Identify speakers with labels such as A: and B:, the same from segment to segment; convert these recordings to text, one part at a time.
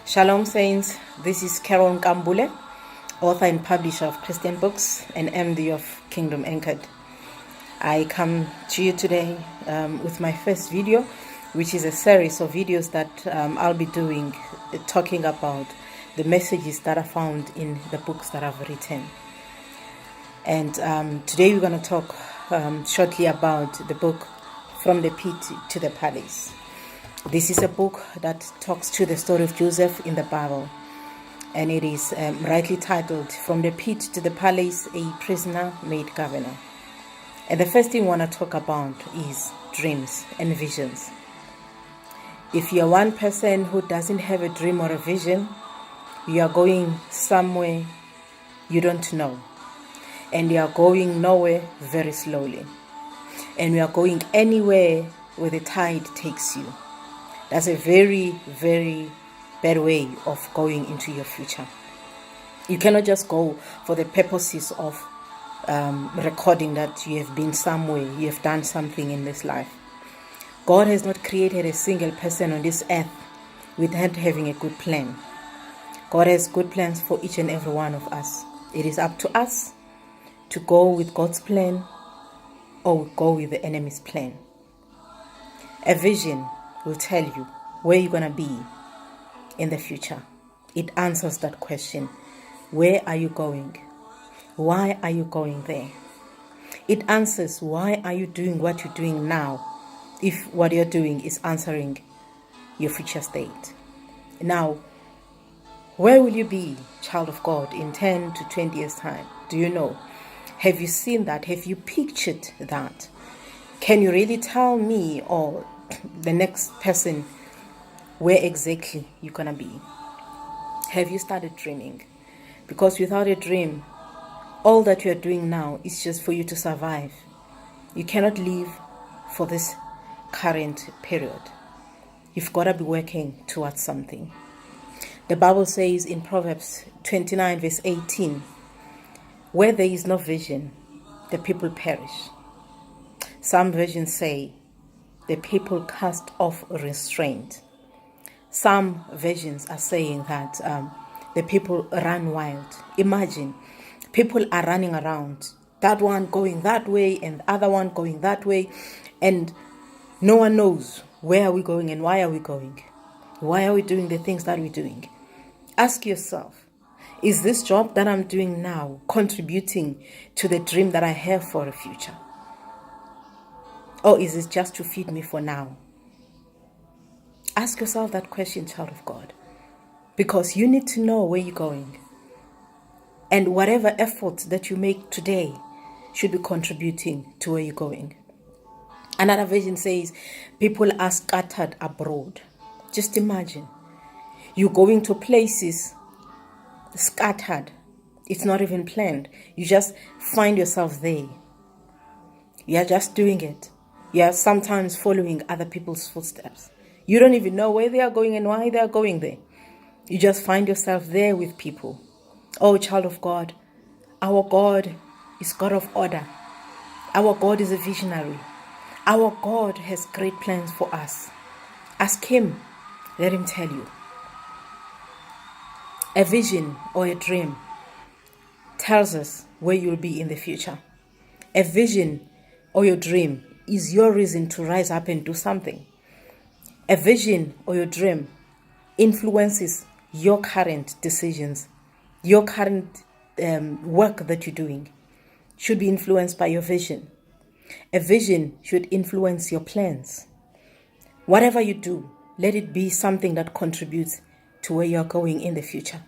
A: Shalom Saints, this is Carol Kambule, author and publisher of Christian books and MD of Kingdom Anchored. I come to you today with my first video, which is a series of videos that I'll be doing talking about the messages that are found in the books that I've written. And today we're going to talk shortly about the book From the Pit to the Palace. This is a book that talks to the story of Joseph in the Bible, and it is rightly titled From the Pit to the Palace, a Prisoner Made Governor. And the first thing I want to talk about is dreams and visions. If you're one person who doesn't have a dream or a vision, you are going somewhere you don't know, and you are going nowhere very slowly, and you are going anywhere where the tide takes you. That's a very, very bad way of going into your future. You cannot just go for the purposes of recording that you have been somewhere, you have done something in this life. God has not created a single person on this earth without having a good plan. God has good plans for each and every one of us. It is up to us to go with God's plan or go with the enemy's plan. A vision will tell you where you're going to be in the future. It answers that question. Where are you going? Why are you going there? It answers why are you doing what you're doing now, if what you're doing is answering your future state. Now, where will you be, child of God, in 10 to 20 years' time? Do you know? Have you seen that? Have you pictured that? Can you really tell me or the next person where exactly you're gonna be? Have you started dreaming? Because without a dream, all that you're doing now is just for you to survive. You cannot live for this current period. You've got to be working towards something. The Bible says in Proverbs 29 verse 18, where there is no vision, the people perish. Some versions say the people cast off restraint. Some versions are saying that the people run wild. Imagine, people are running around, that one going that way and the other one going that way, and no one knows where are we going and why are we going. Why are we doing the things that we're doing? Ask yourself, is this job that I'm doing now contributing to the dream that I have for the future? Or is it just to feed me for now? Ask yourself that question, child of God, because you need to know where you're going. And whatever effort that you make today should be contributing to where you're going. Another version says, people are scattered abroad. Just imagine, you're going to places scattered. It's not even planned. You just find yourself there. You're just doing it. You're sometimes following other people's footsteps. You don't even know where they are going and why they are going there. You just find yourself there with people. Oh, child of God, our God is God of order. Our God is a visionary. Our God has great plans for us. Ask Him. Let Him tell you. A vision or a dream tells us where you'll be in the future. A vision or your dream is your reason to rise up and do something. A vision or your dream influences your current decisions. Your current work that you're doing should be influenced by your vision. A vision should influence your plans. Whatever you do, let it be something that contributes to where you're going in the future.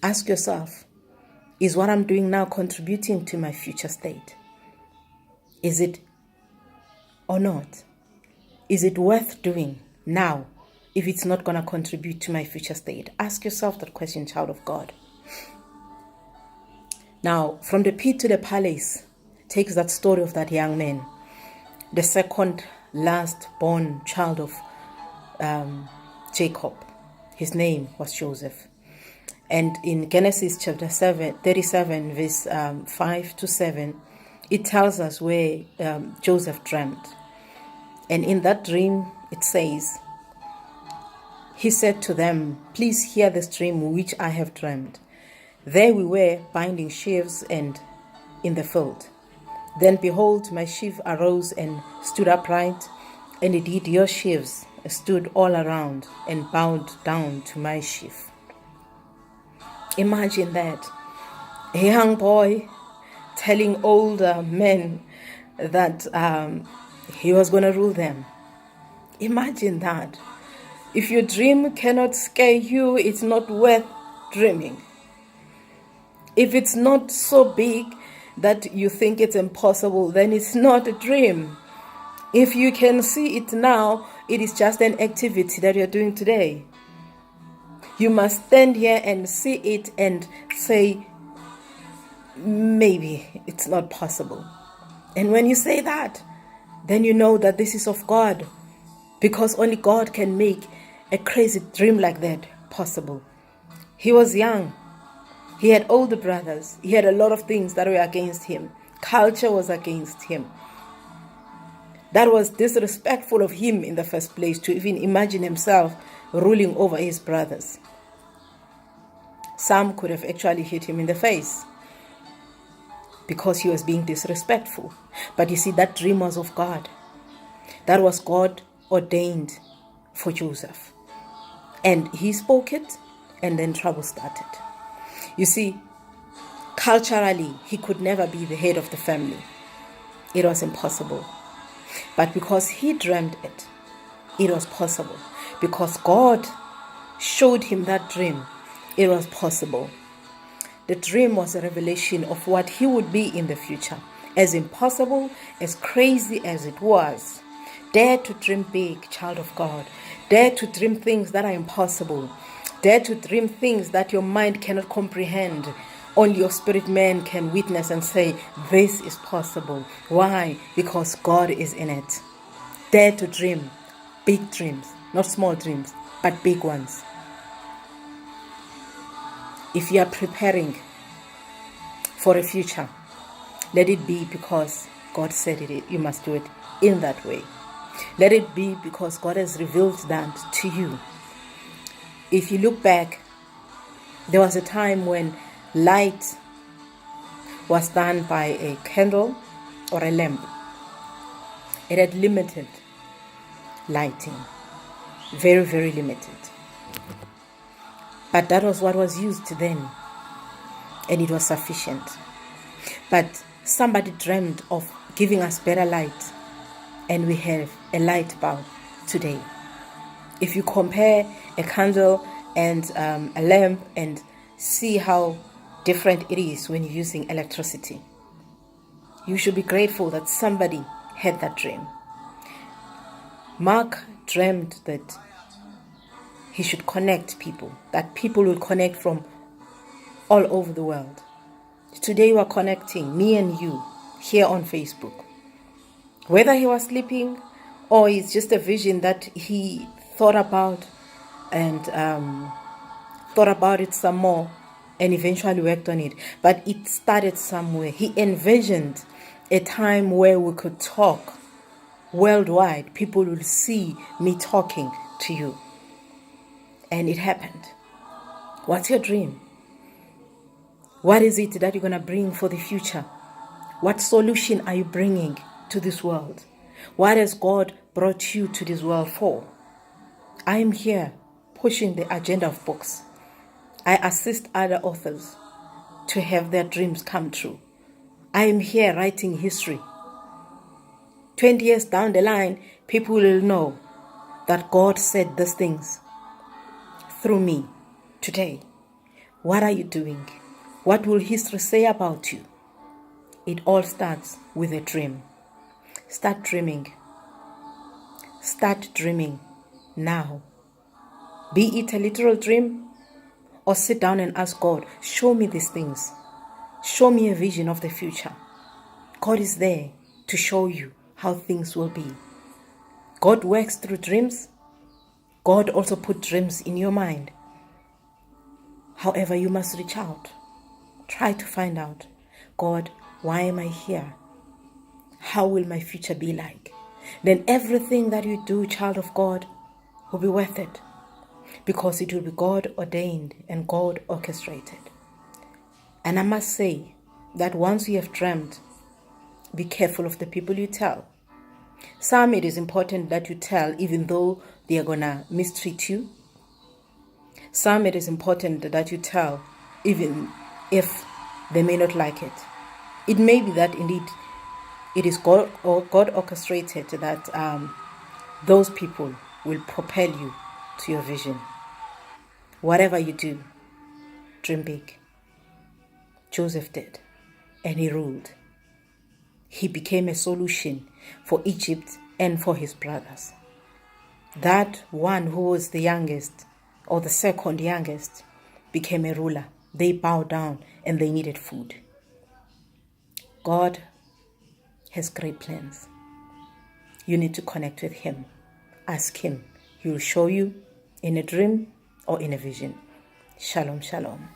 A: Ask yourself, is what I'm doing now contributing to my future state? Is it or not? Is it worth doing now if it's not going to contribute to my future state? Ask yourself that question, child of God. Now, from the pit to the palace takes that story of that young man, the second last born child of Jacob. His name was Joseph. And in Genesis chapter 37, verse 5 to 7, it tells us where Joseph dreamt. And in that dream, it says, He said to them, "Please hear this dream which I have dreamed. There we were binding sheaves and in the field. Then behold, my sheaf arose and stood upright, and indeed your sheaves stood all around and bowed down to my sheaf." Imagine that. A young boy telling older men that he was going to rule them. Imagine that. If your dream cannot scare you, it's not worth dreaming. If it's not so big that you think it's impossible, then it's not a dream. If you can see it now, it is just an activity that you're doing today. You must stand here and see it and say, maybe it's not possible. And when you say that, then you know that this is of God, because only God can make a crazy dream like that possible. He was young. He had older brothers. He had a lot of things that were against him. Culture was against him. That was disrespectful of him in the first place, to even imagine himself ruling over his brothers. Some could have actually hit him in the face because he was being disrespectful. But you see, that dream was of God. That was God ordained for Joseph. And he spoke it, and then trouble started. You see, culturally, he could never be the head of the family. It was impossible. But because he dreamed it, it was possible. Because God showed him that dream, it was possible. The dream was a revelation of what he would be in the future. As impossible, as crazy as it was, dare to dream big, child of God. Dare to dream things that are impossible. Dare to dream things that your mind cannot comprehend. Only your spirit man can witness and say, this is possible. Why? Because God is in it. Dare to dream big dreams, not small dreams, but big ones. If you are preparing for a future, let it be because God said it. You must do it in that way. Let it be because God has revealed that to you. If you look back, there was a time when light was done by a candle or a lamp. It had limited lighting, very, very limited. But that was what was used then, and it was sufficient. But somebody dreamed of giving us better light, and we have a light bulb today. If you compare a candle and a lamp and see how different it is when you're using electricity, you should be grateful that somebody had that dream. Mark dreamed that he should connect people, that people will connect from all over the world. Today we are connecting, me and you, here on Facebook. Whether he was sleeping or it's just a vision that he thought about and thought about it some more and eventually worked on it. But it started somewhere. He envisioned a time where we could talk worldwide. People will see me talking to you. And it happened. What's your dream? What is it that you're going to bring for the future? What solution are you bringing to this world? What has God brought you to this world for? I am here pushing the agenda of books. I assist other authors to have their dreams come true. I am here writing history. 20 years down the line, people will know that God said these things through me today. What are you doing? What will history say about you? It all starts with a dream. Start dreaming. Start dreaming now. Be it a literal dream or sit down and ask God, show me these things. Show me a vision of the future. God is there to show you how things will be. God works through dreams. God also put dreams in your mind. However, you must reach out. Try to find out, God, why am I here? How will my future be like? Then everything that you do, child of God, will be worth it. because it will be God ordained and God orchestrated. And I must say that once you have dreamt, be careful of the people you tell. Some, it is important that you tell even though they are going to mistreat you. Some, it is important that you tell even if they may not like it. It may be that indeed it is God orchestrated that those people will propel you to your vision. Whatever you do, dream big. Joseph did, and he ruled. He became a solution for Egypt and for his brothers. That one who was the youngest, or the second youngest, became a ruler. They bowed down and they needed food. God has great plans. You need to connect with him. Ask him. He will show you in a dream or in a vision. Shalom, shalom.